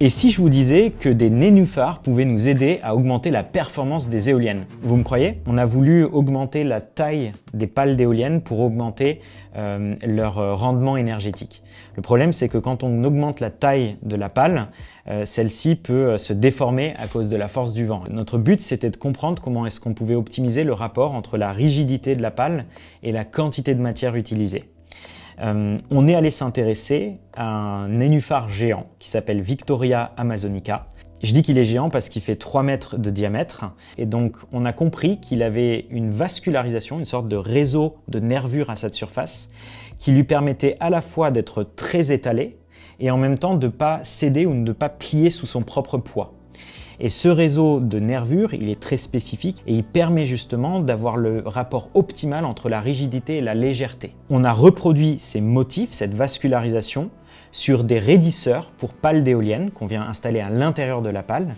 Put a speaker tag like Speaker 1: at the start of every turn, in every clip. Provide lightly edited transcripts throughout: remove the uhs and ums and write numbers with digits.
Speaker 1: Et si je vous disais que des nénuphars pouvaient nous aider à augmenter la performance des éoliennes? Vous me croyez? On a voulu augmenter la taille des pales d'éoliennes pour augmenter leur rendement énergétique. Le problème, c'est que quand on augmente la taille de la pale, celle-ci peut se déformer à cause de la force du vent. Notre but, c'était de comprendre comment est-ce qu'on pouvait optimiser le rapport entre la rigidité de la pale et la quantité de matière utilisée. On est allé s'intéresser à un nénuphar géant qui s'appelle Victoria amazonica. Je dis qu'il est géant parce qu'il fait 3 mètres de diamètre et donc on a compris qu'il avait une vascularisation, une sorte de réseau de nervures à sa surface qui lui permettait à la fois d'être très étalé et en même temps de ne pas céder ou de ne pas plier sous son propre poids. Et ce réseau de nervures, il est très spécifique et il permet justement d'avoir le rapport optimal entre la rigidité et la légèreté. On a reproduit ces motifs, cette vascularisation, sur des raidisseurs pour pales d'éoliennes qu'on vient installer à l'intérieur de la pale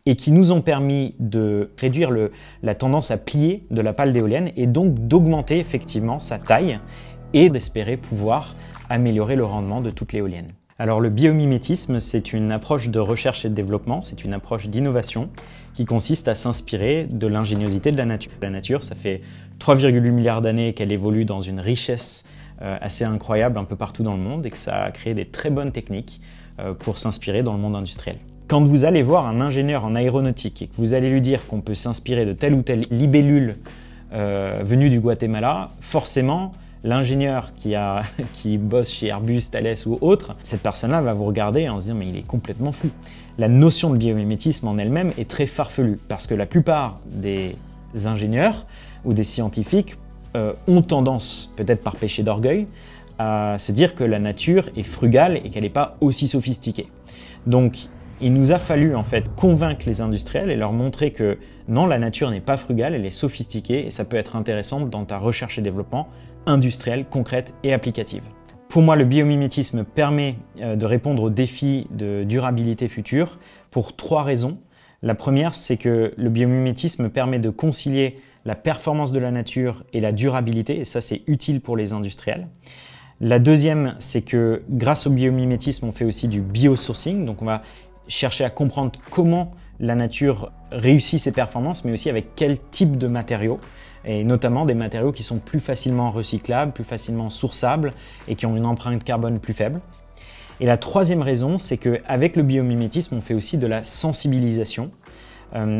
Speaker 1: et qui nous ont permis de réduire la tendance à plier de la pale d'éolienne et donc d'augmenter effectivement sa taille et d'espérer pouvoir améliorer le rendement de toute l'éolienne. Alors le biomimétisme, c'est une approche de recherche et de développement, c'est une approche d'innovation qui consiste à s'inspirer de l'ingéniosité de la nature. La nature, ça fait 3,8 milliards d'années qu'elle évolue dans une richesse assez incroyable un peu partout dans le monde et que ça a créé des très bonnes techniques pour s'inspirer dans le monde industriel. Quand vous allez voir un ingénieur en aéronautique et que vous allez lui dire qu'on peut s'inspirer de telle ou telle libellule venue du Guatemala, forcément, l'ingénieur qui bosse chez Airbus, Thales ou autre, cette personne-là va vous regarder en se disant mais il est complètement fou. La notion de biomimétisme en elle-même est très farfelue parce que la plupart des ingénieurs ou des scientifiques ont tendance, peut-être par péché d'orgueil, à se dire que la nature est frugale et qu'elle n'est pas aussi sophistiquée. Donc il nous a fallu en fait convaincre les industriels et leur montrer que non, la nature n'est pas frugale, elle est sophistiquée et ça peut être intéressant dans ta recherche et développement industrielle, concrète et applicative. Pour moi, le biomimétisme permet de répondre aux défis de durabilité future pour 3 raisons. La première, c'est que le biomimétisme permet de concilier la performance de la nature et la durabilité, et ça c'est utile pour les industriels. La deuxième, c'est que grâce au biomimétisme, on fait aussi du biosourcing, donc on va chercher à comprendre comment la nature réussit ses performances, mais aussi avec quel type de matériaux, et notamment des matériaux qui sont plus facilement recyclables, plus facilement sourçables et qui ont une empreinte carbone plus faible. Et la troisième raison, c'est qu'avec le biomimétisme, on fait aussi de la sensibilisation.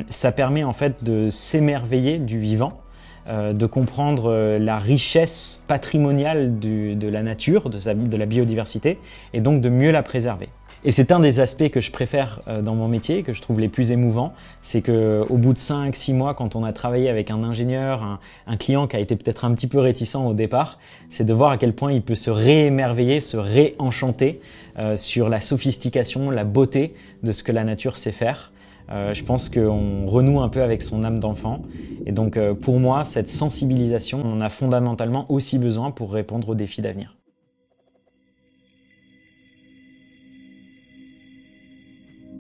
Speaker 1: Ça permet en fait de s'émerveiller du vivant, de comprendre la richesse patrimoniale de la nature, de la biodiversité, et donc de mieux la préserver. Et c'est un des aspects que je préfère dans mon métier, que je trouve les plus émouvants, c'est qu'au bout de 5-6 mois, quand on a travaillé avec un ingénieur, un client qui a été peut-être un petit peu réticent au départ, c'est de voir à quel point il peut se réémerveiller, se réenchanter sur la sophistication, la beauté de ce que la nature sait faire. Je pense qu'on renoue un peu avec son âme d'enfant. Et donc pour moi, cette sensibilisation, on en a fondamentalement aussi besoin pour répondre aux défis d'avenir.